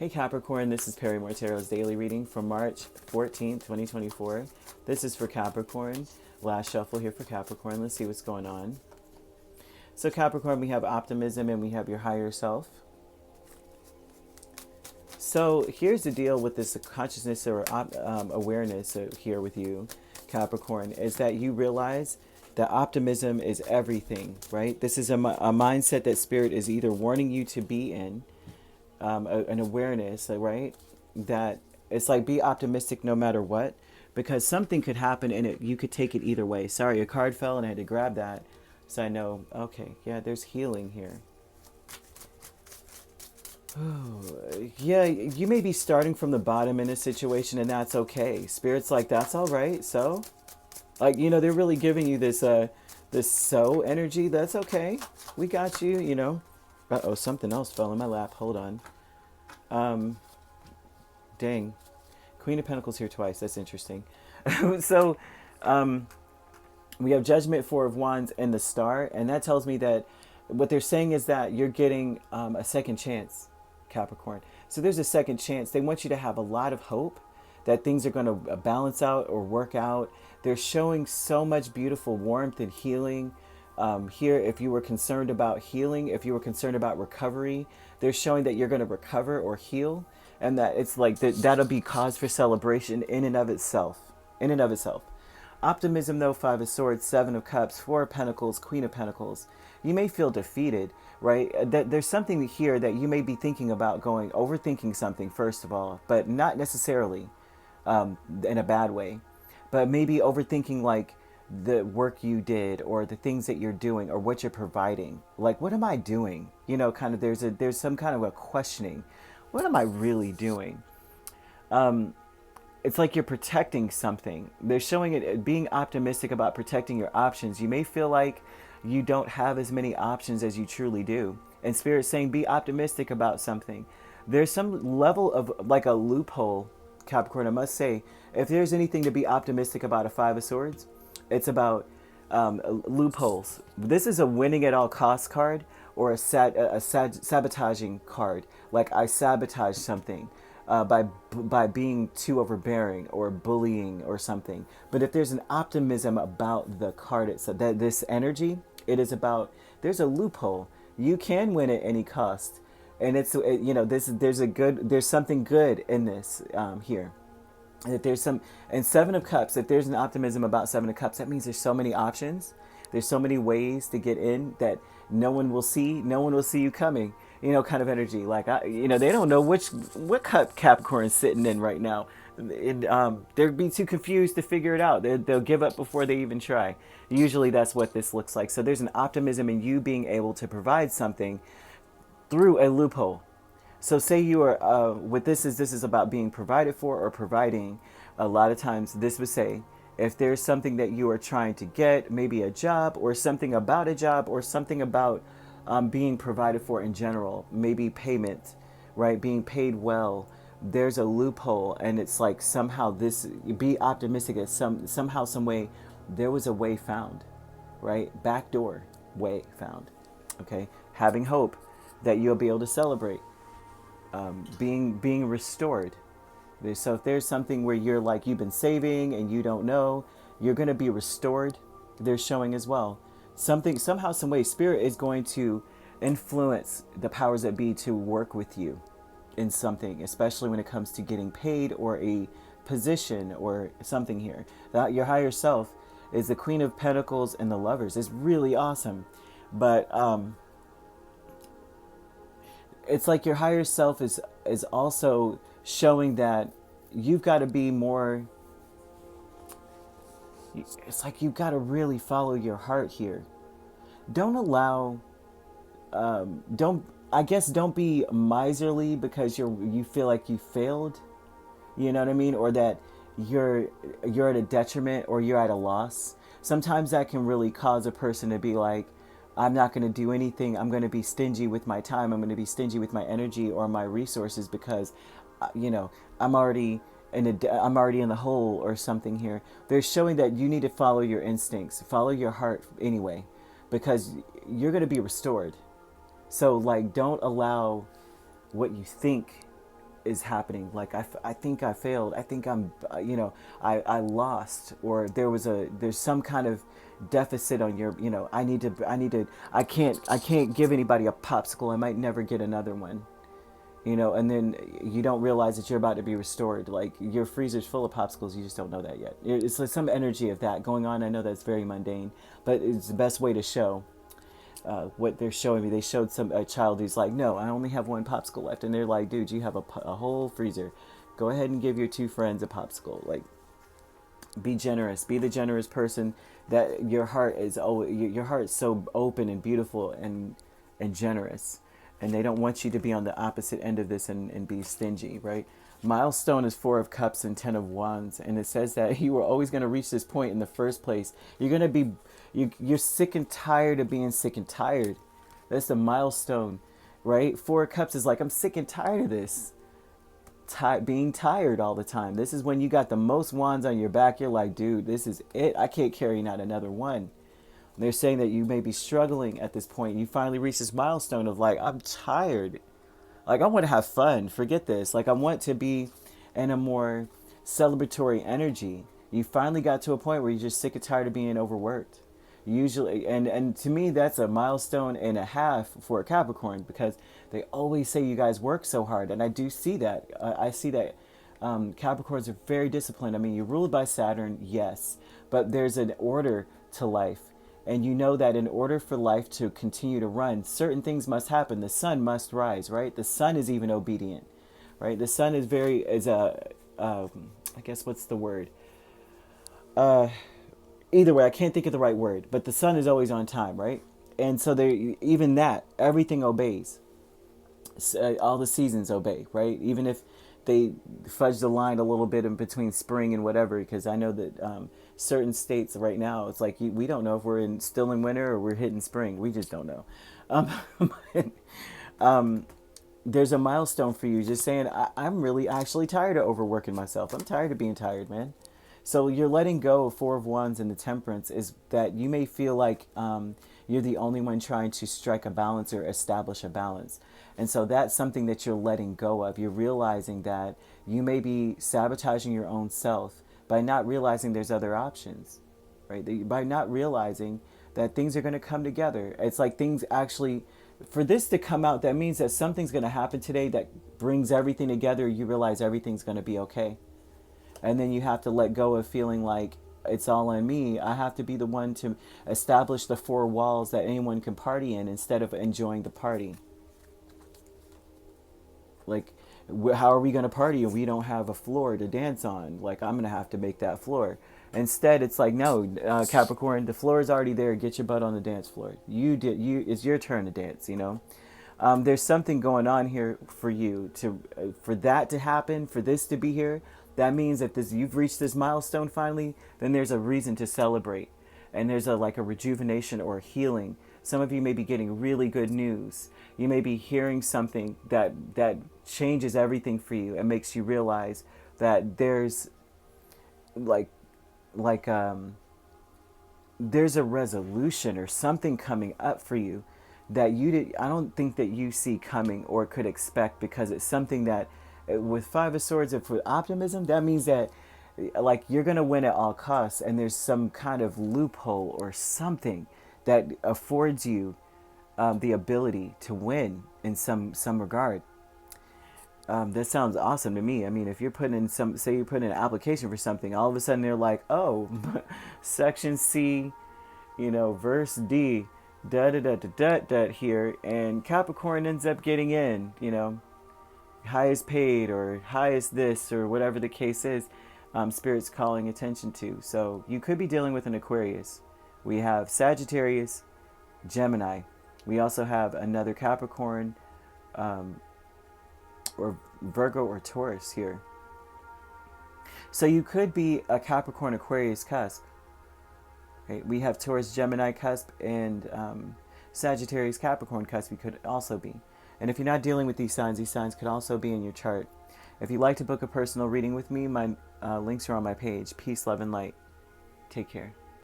Hey Capricorn, this is Perrymore Tarot's daily reading for March 14th, 2024. This is for Capricorn. Last shuffle here for Capricorn. Let's see what's going on. So Capricorn, we have optimism and we have your higher self. So here's the deal with this consciousness or awareness here with you, Capricorn, is that you realize that optimism is everything, right? This is a mindset that Spirit is either warning you to be in, an awareness, right? That it's like be optimistic no matter what, because something could happen and you could take it either way. Sorry, a card fell and I had to grab that. So I know, okay, yeah, there's healing here. Oh, yeah, you may be starting from the bottom in a situation and that's okay. Spirit's like, that's all right. So, like, they're really giving you this, this so energy. That's okay. We got you, Uh-oh, something else fell in my lap. Hold on. Dang. Queen of Pentacles here twice. That's interesting. So, we have Judgment, Four of Wands, and the Star. And that tells me that what they're saying is that you're getting a second chance, Capricorn. So there's a second chance. They want you to have a lot of hope that things are going to balance out or work out. They're showing so much beautiful warmth and healing. Here, if you were concerned about healing, if you were concerned about recovery, they're showing that you're going to recover or heal, and that it's like that'll be cause for celebration in and of itself. In and of itself. Optimism, though, Five of Swords, Seven of Cups, Four of Pentacles, Queen of Pentacles. You may feel defeated, right? There's something here that you may be thinking about overthinking something, first of all, but not necessarily in a bad way, but maybe overthinking like the work you did or the things that you're doing or what you're providing. Like, what am I doing? Kind of there's some kind of a questioning. What am I really doing? It's like you're protecting something. They're showing it being optimistic about protecting your options. You may feel like you don't have as many options as you truly do. And Spirit's saying be optimistic about something. There's some level of like a loophole, Capricorn. I must say, if there's anything to be optimistic about a Five of Swords, it's about loopholes. This is a winning at all costs card or a sabotaging card. Like I sabotage something by being too overbearing or bullying or something. But if there's an optimism about the card itself, that this energy, it is about, there's a loophole. You can win at any cost. And there's something good in this here. That there's and Seven of Cups, if there's an optimism about Seven of Cups, that means there's so many options. There's so many ways to get in that no one will see you coming, kind of energy. Like, they don't know what cup Capricorn's sitting in right now. They'll be too confused to figure it out. They'll give up before they even try. Usually that's what this looks like. So there's an optimism in you being able to provide something through a loophole. So say you are, this is about being provided for or providing. A lot of times this would say, if there's something that you are trying to get, maybe a job or something about a job or something about being provided for in general, maybe payment, right? Being paid well, there's a loophole, and it's like somehow be optimistic that somehow, some way, there was a way found, right? Backdoor way found, okay? Having hope that you'll be able to celebrate. Being restored. So if there's something where you're like you've been saving and you don't know, you're going to be restored. They're showing as well. Somehow, some way, Spirit is going to influence the powers that be to work with you in something, especially when it comes to getting paid or a position or something here. That your higher self is the Queen of Pentacles and the Lovers. It's really awesome, but it's like your higher self is also showing that you've got to be more, it's like you've got to really follow your heart here. Don't allow, don't be miserly because you feel like you failed, you know what I mean? Or that you're at a detriment or you're at a loss. Sometimes that can really cause a person to be like, I'm not going to do anything. I'm going to be stingy with my time. I'm going to be stingy with my energy or my resources because, I'm already in the hole or something here. They're showing that you need to follow your instincts, follow your heart anyway, because you're going to be restored. So like, don't allow what you think is happening. Like I think I failed. I think I'm, I lost, or there's some kind of deficit on your, I can't give anybody a popsicle. I might never get another one. And then you don't realize that you're about to be restored. Like your freezer's full of popsicles, you just don't know that yet. It's like some energy of that going on. I know that's very mundane, but it's the best way to show what they're showing me. They showed a child who's like, no, I only have one popsicle left. And they're like, dude, you have a whole freezer. Go ahead and give your 2 friends a popsicle. Like, be generous. Be the generous person that your heart is so open and beautiful and generous. And they don't want you to be on the opposite end of this and be stingy, right? Milestone is 4 of Cups and 10 of Wands. And it says that you were always going to reach this point in the first place. You're sick and tired of being sick and tired. That's the milestone, right? 4 of Cups is like, I'm sick and tired of this. Being tired all the time. This is when you got the most wands on your back. You're like, dude, this is it. I can't carry not another one. They're saying that you may be struggling at this point. You finally reach this milestone of like, I'm tired. Like, I want to have fun. Forget this. Like, I want to be in a more celebratory energy. You finally got to a point where you're just sick and tired of being overworked. Usually, and to me, that's a milestone and a half for a Capricorn, because they always say you guys work so hard. And I do see that. I see that Capricorns are very disciplined. I mean, you're ruled by Saturn, yes, but there's an order to life. And you know that in order for life to continue to run, certain things must happen. The sun must rise, right? The sun is even obedient, right? The sun is I guess what's the word? Either way, I can't think of the right word, but the sun is always on time, right? And so everything obeys. All the seasons obey, right? Even if they fudge the line a little bit in between spring and whatever, because I know that certain states right now, it's like we don't know if we're still in winter or we're hitting spring. We just don't know. There's a milestone for you just saying, I'm really actually tired of overworking myself. I'm tired of being tired, man. So you're letting go of 4 of Wands, and the Temperance is that you may feel like you're the only one trying to strike a balance or establish a balance. And so that's something that you're letting go of. You're realizing that you may be sabotaging your own self by not realizing there's other options, right? By not realizing that things are going to come together. It's like things actually, for this to come out, that means that something's going to happen today that brings everything together. You realize everything's going to be okay. And then you have to let go of feeling like it's all on me. I have to be the one to establish the 4 walls that anyone can party in instead of enjoying the party. Like, how are we going to party if we don't have a floor to dance on? Like, I'm going to have to make that floor. Instead, it's like, no, Capricorn, the floor is already there. Get your butt on the dance floor. It's your turn to dance, There's something going on here for you for that to happen, for this to be here. That means that you've reached this milestone finally. Then there's a reason to celebrate, and there's a rejuvenation or a healing. Some of you may be getting really good news. You may be hearing something that changes everything for you and makes you realize that there's there's a resolution or something coming up for you that I don't think that you see coming or could expect, because it's something that, with 5 of Swords, and for optimism, that means that you're going to win at all costs, and there's some kind of loophole or something that affords you the ability to win in some regard. That sounds awesome to me. I mean, if you're putting in say you put in an application for something, all of a sudden they're like, oh, section C, verse D, here, and Capricorn ends up getting in, highest paid or highest this or whatever the case is, Spirit's calling attention to. So you could be dealing with an Aquarius. We have Sagittarius, Gemini. We also have another Capricorn, or Virgo or Taurus here. So you could be a Capricorn Aquarius cusp. Okay? We have Taurus Gemini cusp and Sagittarius Capricorn cusp. You could also be. And if you're not dealing with these signs could also be in your chart. If you'd like to book a personal reading with me, my links are on my page. Peace, love, and light. Take care.